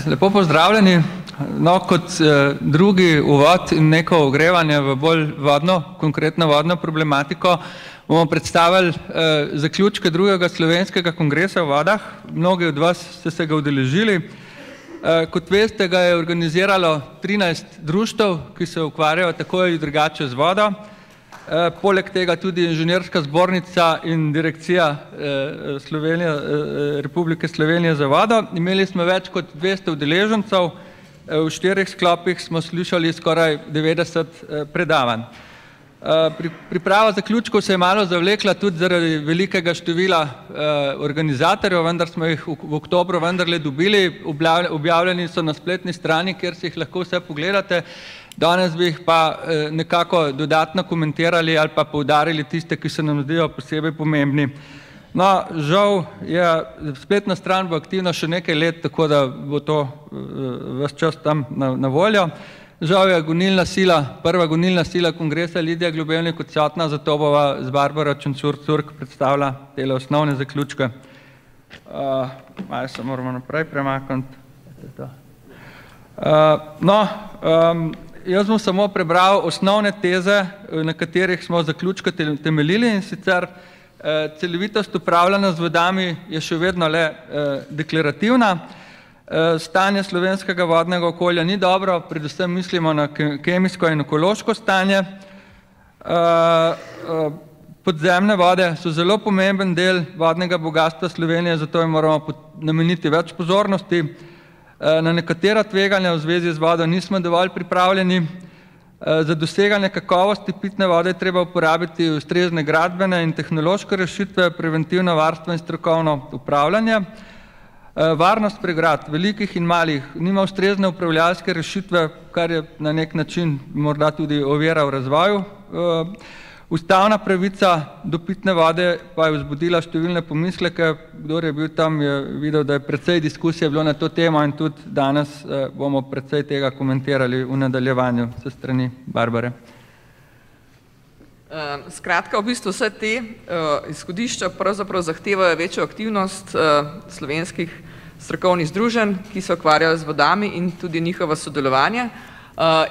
Lepo pozdravljeni. No, kot drugi uvod in neko ogrevanje v bolj konkretno vodno problematiko bomo predstavili zaključke drugega slovenskega kongresa o vodah. Mnogi od vas ste se ga udeležili. Kot veste, ga je organiziralo 13 društev, ki se ukvarjajo tako ali drugače z vodo. Poleg tega tudi Inženirska zbornica in Direkcija Republike Slovenije za vodo. Imeli smo več kot 200 udeležencev, v 4 sklopih smo slišali skoraj 90 predavanj. Priprava zaključkov se je malo zavlekla tudi zaradi velikega števila organizatorjev, vendar smo jih v oktobru vendarle dobili, objavljeni so na spletni strani, kjer si jih lahko vse pogledate. Danes bi jih pa nekako dodatno komentirali ali pa poudarili tiste, ki se nam zdijo posebej pomembni. No, žal je spletna stran bo aktivna še nekaj let, tako da bo to ves čas tam na voljo. Žal je prva gonilna sila kongresa Lidija Globevnik odsotna, zato bova z Barbaro Čencur-Curk predstavila tele osnovne zaključke. Malo se moramo naprej premakniti. Jaz bom samo prebral osnovne teze, na katerih smo zaključke temeljili, in sicer celovitost upravljanja z vodami je še vedno le deklarativna. Stanje slovenskega vodnega okolja ni dobro, predvsem mislimo na kemijsko in ekološko stanje. Podzemne vode so zelo pomemben del vodnega bogatstva Slovenije, zato jim moramo nameniti več pozornosti. Na nekatera tveganja v zvezi z vodo nismo dovolj pripravljeni. Za doseganje kakovosti pitne vode je treba uporabiti ustrezne gradbene in tehnološke rešitve, preventivno varstvo in strokovno upravljanje. Varnost pregrad, velikih in malih, nima ustrezne upravljalske rešitve, kar je na nek način morda tudi ovira v razvoju. Ustavna pravica do pitne vode pa je vzbudila številne pomisleke. Kdor je bil tam, je videl, da je precej diskusije bilo na to temo in tudi danes bomo precej tega komentirali v nadaljevanju se strani Barbare. Skratka, v bistvu vse te izhodišča pravzaprav zahtevajo večjo aktivnost slovenskih strokovnih združenj, ki se ukvarjajo z vodami, in tudi njihovo sodelovanje.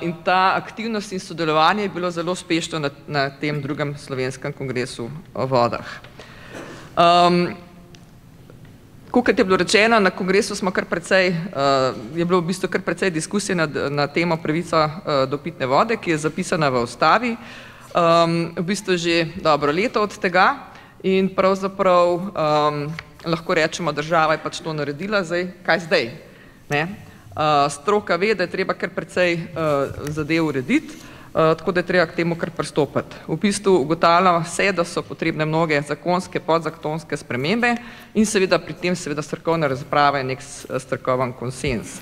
In ta aktivnost in sodelovanje je bilo zelo uspešno na tem drugem slovenskem kongresu o vodah. Kot je bilo rečeno, na kongresu smo je bilo v bistvu kar precej diskusije na temo pravica do pitne vode, ki je zapisana v ustavi. V bistvu že dobro leto od tega in pravzaprav lahko rečemo, država je pač to naredila, kaj zdaj? Stroka ve, da je treba kar precej zadev urediti, tako da je treba k temu kar pristopiti. V bistvu ugotavljamo se, da so potrebne mnoge zakonske, podzakonske spremembe in seveda pri tem strokovna razprava in nek strokoven konsens.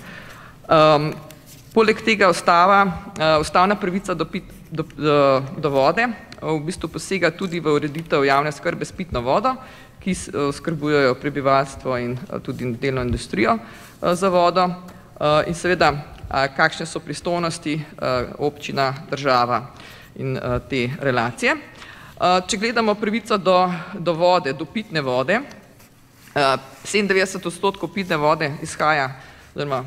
Poleg tega ustavna pravica do vode v bistvu posega tudi v ureditev javne oskrbe s pitno vodo, ki oskrbujejo prebivalstvo in tudi delno industrijo za vodo, in seveda kakšne so pristojnosti občina, država in te relacije. Če gledamo pravico do vode, do pitne vode, 97% pitne vode izhaja, oziroma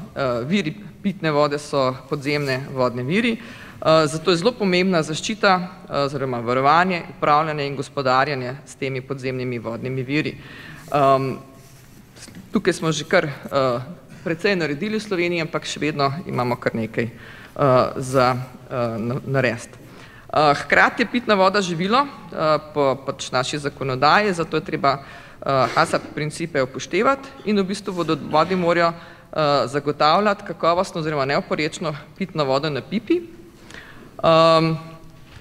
viri pitne vode so podzemne vodne viri, zato je zelo pomembna zaščita oziroma varovanje, upravljanje in gospodarjanje s temi podzemnimi vodnimi viri. Tukaj smo že kar precej naredili v Sloveniji, ampak še vedno imamo kar nekaj za narediti. Hkrati je pitna voda živilo po naši zakonodaji, zato je treba HACCP principe upoštevati in v bistvu vodovodi morajo zagotavljati kakovostno oziroma neoporečno pitno vodo na pipi.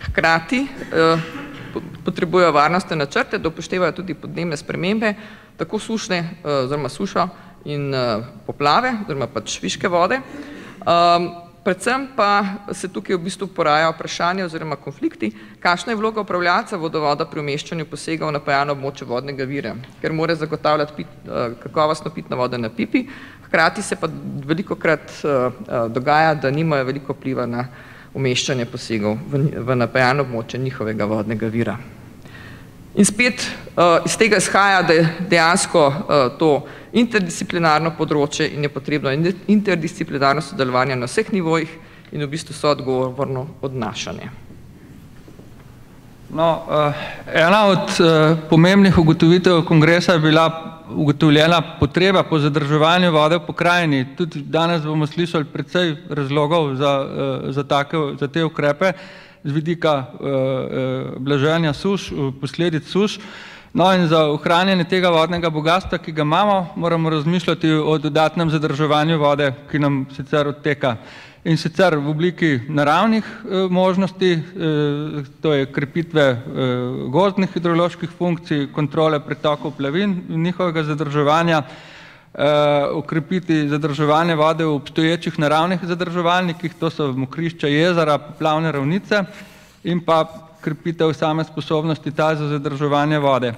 Hkrati potrebujejo varnostne načrte, da upoštevajo tudi podnebne spremembe, tako sušne oziroma sušo in poplave, oziroma pač viške vode. Predvsem pa se tukaj v bistvu poraja vprašanje oziroma konflikti, kakšna je vloga upravljalca vodovoda pri umeščanju posegov na napajano območje vodnega vira, ker mora zagotavljati kakovostno pitno vodo na pipi, hkrati se pa velikokrat dogaja, da nimajo veliko vpliva na umeščanje posegov v napajano območje njihovega vodnega vira. In spet iz tega izhaja, da je dejansko to interdisciplinarno področje in je potrebno interdisciplinarno sodelovanje na vseh nivojih in v bistvu soodgovorno odnašanje. No, ena od pomembnih ugotovitev kongresa je bila ugotovljena potreba po zadrževanju vode v pokrajini. Tudi danes bomo slišali precej razlogov za te ukrepe z vidika blaženja suš, posledic suš. No in za ohranjanje tega vodnega bogatstva, ki ga imamo, moramo razmišljati o dodatnem zadrževanju vode, ki nam sicer odteka. In sicer v obliki naravnih možnosti, to je krepitve gozdnih hidroloških funkcij, kontrole pretokov plavin in njihovega zadrževanja, okrepiti zadrževanje vode v obstoječih naravnih zadrževalnikih, to so mokrišča, jezera, poplavne ravnice in pa krepitev same sposobnosti tal za zadrževanje vode.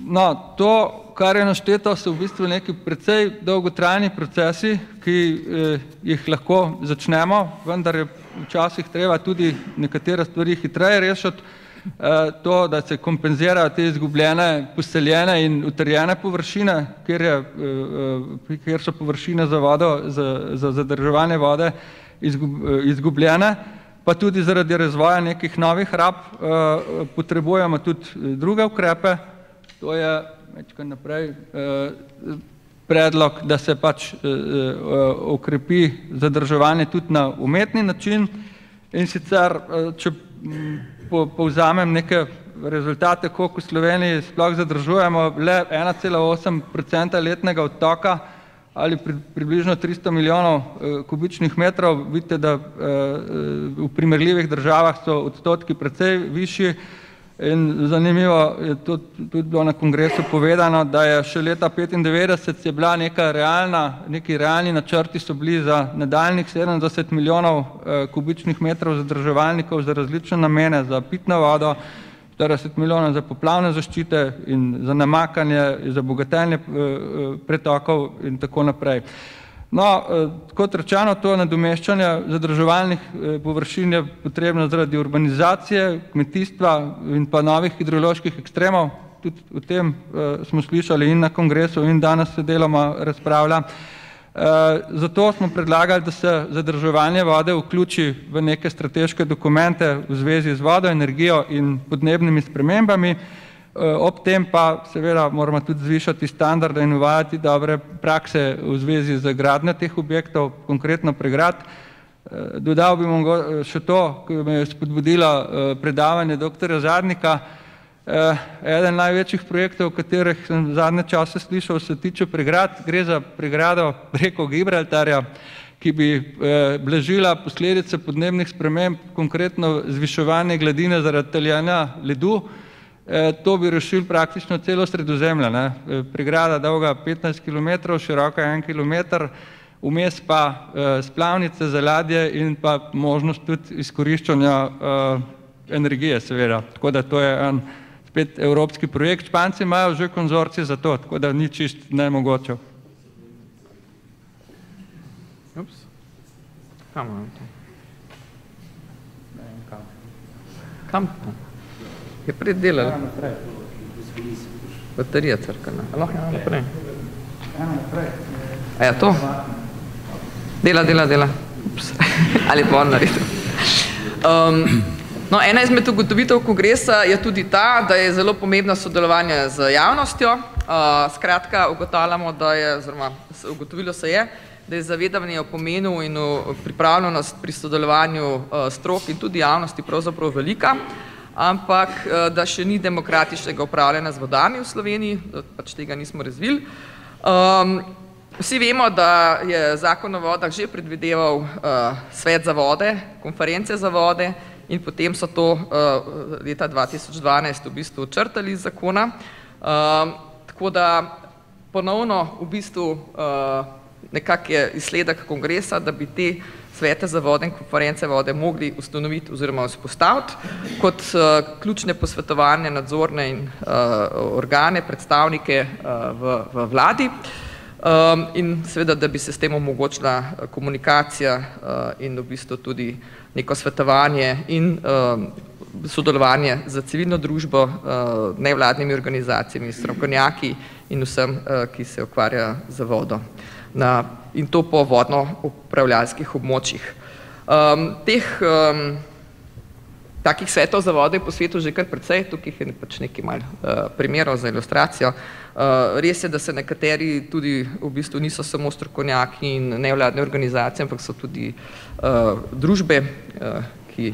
No, to, kar je našteto, so v bistvu neki precej dolgotrajni procesi, ki jih lahko začnemo, vendar je včasih treba tudi nekatere stvari hitreje rešiti. To, da se kompenzirajo te izgubljene, poseljene in utrjene površine, kjer so površine za vodo, za zadrževanje vode izgubljene, pa tudi zaradi razvoja nekih novih rab potrebujemo tudi druge ukrepe. To je večkrat naprej predlog, da se pač okrepi zadrževanje tudi na umetni način in sicer, če povzamem neke rezultate, koliko v Sloveniji sploh zadržujemo, le 1,8% letnega odtoka ali približno 300 milijonov kubičnih metrov. Vidite, da v primerljivih državah so odstotki precej višji in zanimivo je tudi bilo na kongresu povedano, da je še leta 1995 je bila neki realni načrti so bili za nadaljnjih 70 milijonov kubičnih metrov zadrževalnikov za različne namene, za pitno vodo, 40 milijonov za poplavne zaščite in za namakanje, za bogatenje pretokov in tako naprej. No, kot rečeno, to nadomeščanje zadrževalnih površin je potrebno zaradi urbanizacije, kmetijstva in pa novih hidroloških ekstremov. Tudi o tem smo slišali in na kongresu in danes se deloma razpravlja. Zato smo predlagali, da se zadrževanje vode vključi v neke strateške dokumente v zvezi z vodo, energijo in podnebnimi spremembami. Ob tem pa seveda moramo tudi zvišati standarde in uvajati dobre prakse v zvezi z gradnjo teh objektov, konkretno pregrad. Dodal bi še to, ki me je spodbudilo predavanje doktorja Zadnika. Eden največjih projektov, o katerih sem zadnje čase slišal, se tiče pregrad. Gre za pregrado preko Gibraltarja, ki bi blažila posledice podnebnih sprememb, konkretno zviševanje gladine zaradi taljenja ledu. To bi rešil praktično celo Sredozemlje. Pregrada dolga 15 km, široka 1 km, vmes pa splavnice za ladje in pa možnost tudi izkoriščanja energije, seveda. Tako da to je spet evropski projekt. Španci imajo že konzorcij za to, tako da ni čist nemogoče. Kam? Je preddelal. Baterija crkana. Lahko ena naprej. A ja, to? Dela. Ups. Ali pa on naredil. No, ena izmed ugotovitev kongresa je tudi ta, da je zelo pomembno sodelovanje z javnostjo. Skratka, ugotavljamo, da je, oziroma ugotovilo se je, da je zavedanje o pomenu in o pripravljenost pri sodelovanju strok in tudi javnosti pravzaprav velika, ampak da še ni demokratičnega upravljanja z vodami v Sloveniji, pač tega nismo razvili. Vsi vemo, da je zakon o vodah že predvideval svet za vode, konference za vode in potem so to leta 2012 v bistvu črtali iz zakona. Tako da ponovno v bistvu nekak je izsledek kongresa, da bi te svete za vode in konference vode mogli ustanoviti oziroma vzpostaviti kot ključne posvetovanje, nadzorne in organe, predstavnike v vladi in seveda, da bi se s tem omogočila komunikacija in v bistvu tudi neko svetovanje in sodelovanje za civilno družbo, nevladnimi organizacijami, strokovnjaki in vsem, ki se ukvarja z vodo. In to po vodno-upravljalskih območjih. Takih svetov za vodo je po svetu že kar precej, tukaj je pač nekaj malo primerov za ilustracijo. Res je, da se nekateri tudi v bistvu niso samo strokovnjaki in nevladne organizacije, ampak so tudi družbe, ki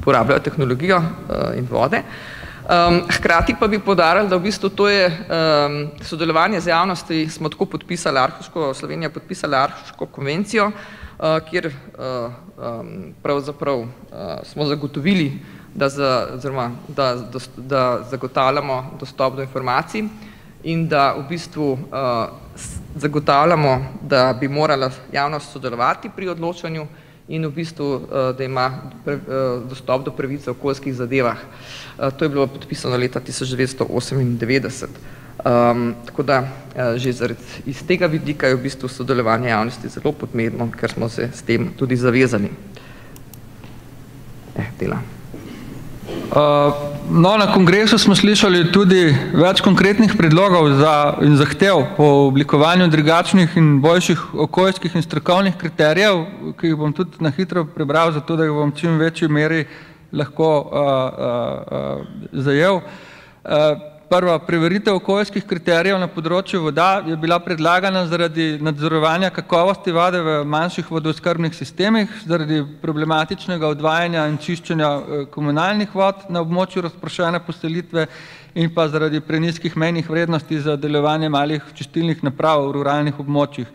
uporabljajo tehnologijo in vode. Hkrati pa bi poudarili, da v bistvu to je sodelovanje z javnosti, smo tako podpisali Slovenija podpisala Aarhuško konvencijo, kjer pravzaprav smo zagotovili, da zagotavljamo dostop do informacij in da v bistvu zagotavljamo, da bi morala javnost sodelovati pri odločanju in v bistvu, da ima dostop do pravice v okoljskih zadevah. To je bilo podpisano leta 1998. Tako da že iz tega vidika je v bistvu sodelovanje javnosti zelo pomembno, ker smo se s tem tudi zavezali. Na kongresu smo slišali tudi več konkretnih predlogov in zahtev po oblikovanju drugačnih in boljših okoljskih in strokovnih kriterijev, ki jih bom tudi na hitro prebral, zato da jih bom čim večji meri lahko zajel. Prva preveritev okoljskih kriterijev na področju voda je bila predlagana zaradi nadzorovanja kakovosti vode v manjših vodooskrbnih sistemih, zaradi problematičnega odvajanja in čiščenja komunalnih vod na območju razprošene poselitve in pa zaradi prenizkih mejnih vrednosti za delovanje malih čistilnih naprav v ruralnih območjih.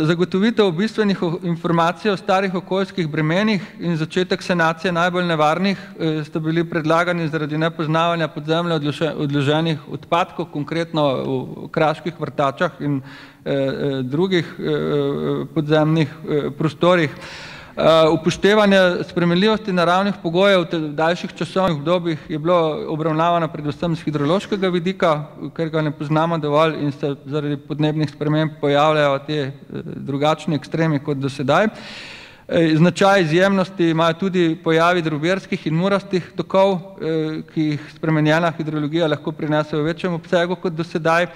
Zagotovitev bistvenih informacij o starih okoljskih bremenih in začetek sanacije najbolj nevarnih sta bili predlagani zaradi nepoznavanja podzemlja odloženih odpadkov, konkretno v Kraških vrtačah in drugih podzemnih prostorih. Upoštevanje spremenljivosti naravnih pogojev v daljših časovnih obdobjih je bilo obravnavano predvsem z hidrološkega vidika, ker ga ne poznamo dovolj in se zaradi podnebnih sprememb pojavljajo te drugačni ekstremi kot do sedaj. Značaj izjemnosti imajo tudi pojavi drobirskih in murastih tokov, ki jih spremenjena hidrologija lahko prinese v večjem obsegu kot do sedaj.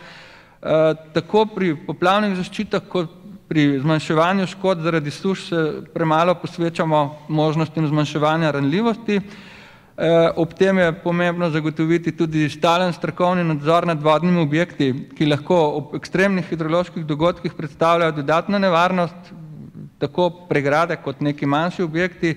Tako pri poplavnih zaščitah kot pri zmanjševanju škod zaradi suš se premalo posvečamo možnostim zmanjševanja ranljivosti. Ob tem je pomembno zagotoviti tudi stalen strokovni nadzor nad vodnimi objekti, ki lahko ob ekstremnih hidroloških dogodkih predstavljajo dodatno nevarnost, tako pregrade kot neki manjši objekti.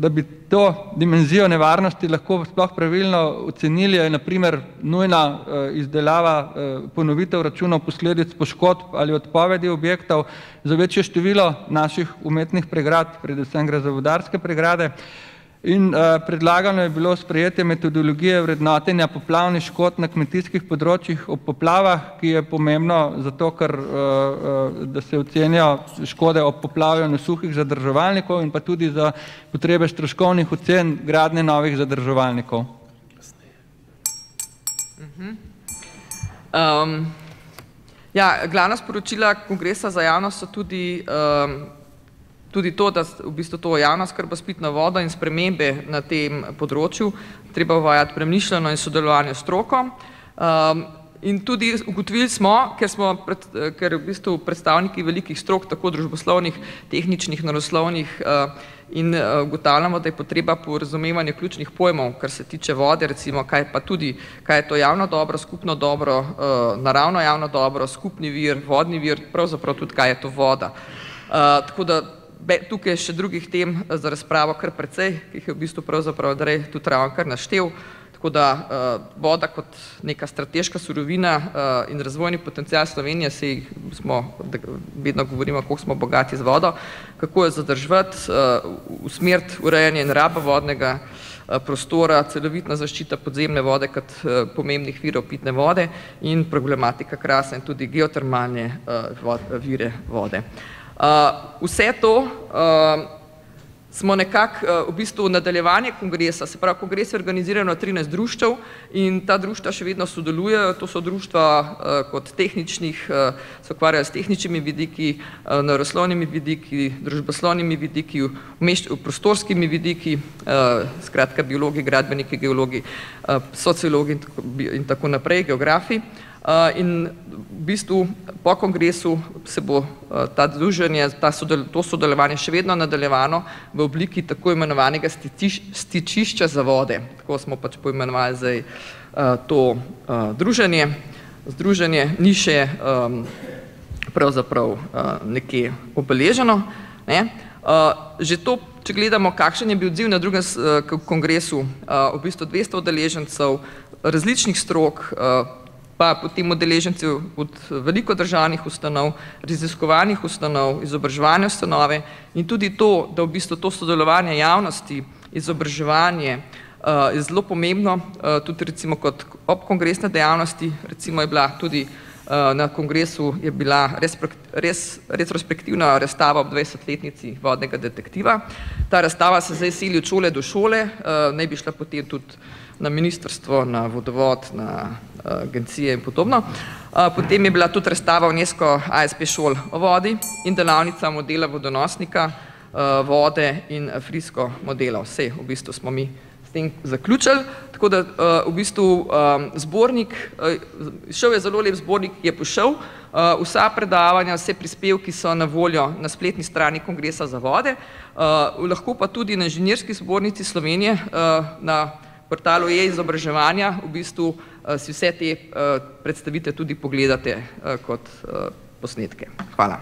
Da bi to dimenzijo nevarnosti lahko sploh pravilno ocenili, je na primer nujna izdelava ponovitev računov posledic poškodb ali odpovedi objektov za večje število naših umetnih pregrad, predvsem gre za vodarske pregrade. In predlagano je bilo sprejetje metodologije vrednotenja poplavnih škod na kmetijskih področjih ob poplavah, ki je pomembno zato, ker da se ocenijo škode ob poplavljanju suhih zadrževalnikov in pa tudi za potrebe stroškovnih ocen gradnje novih zadrževalnikov. Glavna sporočila kongresa za javnost so tudi to, da v bistvu to javna oskrba s pitno vodo in spremembe na tem področju treba uvajati premišljeno in sodelovanje s stroko. In tudi ugotovili smo, ker v bistvu predstavniki velikih strok, tako družboslovnih, tehničnih, naravoslovnih, in ugotavljamo, da je potreba po razumevanju ključnih pojmov, kar se tiče vode, recimo, kaj je to javno dobro, skupno dobro, naravno javno dobro, skupni vir, vodni vir, pravzaprav tudi, kaj je to voda. Tako da tukaj je še drugih tem za razpravo kar precej, ki jih je v bistvu pravzaprav Andrej tudi ravnokar naštel, tako da voda kot neka strateška surovina in razvojni potencial Slovenije, vedno govorimo, koliko smo bogati z vodo, kako jo zadržati, usmeriti urejanje in raba vodnega prostora, celovitna zaščita podzemne vode kot pomembnih virov pitne vode in problematika Krasa in tudi geotermalne vire vode. Vse to smo nekako v bistvu nadaljevanje kongresa, se pravi, kongres je organizirano 13 društev in ta društva še vedno sodelujejo, to so društva kot tehničnih, se ukvarjajo s tehničnimi vidiki, naravoslovnimi vidiki, družboslovnimi vidiki, prostorskimi vidiki, skratka biologi, gradbeniki, geologi, sociologi in tako naprej, geografi. In v bistvu po kongresu se bo ta druženje, to sodelovanje še vedno nadaljevano v obliki tako imenovanega stičišča za vode. Tako smo pač poimenovali zdaj to združenje, ni še pravzaprav nekje obeleženo. Že to, če gledamo, kakšen je bil odziv na drugem kongresu, v bistvu 200 udeležencev različnih strok, pa potem udeleženci od veliko državnih ustanov, raziskovalnih ustanov, izobraževalne ustanove in tudi to, da v bistvu to sodelovanje javnosti, izobraževanje je zelo pomembno, tudi recimo kot ob kongresne dejavnosti, recimo je bila tudi na kongresu je bila retrospektivna razstava ob 20-letnici vodnega detektiva. Ta razstava se zdaj seli od šole do šole, naj bi šla potem tudi na ministrstvo, na vodovod, na agencije in podobno. Potem je bila tudi razstava UNESCO ASP šol o vodi in delavnica modela vodonosnika, vode in frisko modela. Vse v bistvu smo mi s tem zaključili, tako da v bistvu zbornik, šel je zelo lep zbornik, je pošel, vsa predavanja, vse prispevki so na voljo na spletni strani Kongresa za vode, lahko pa tudi na Inženirski zbornici Slovenije, na portalu e-izobraževanja, v bistvu si vse te predstavitve tudi pogledate kot posnetke. Hvala.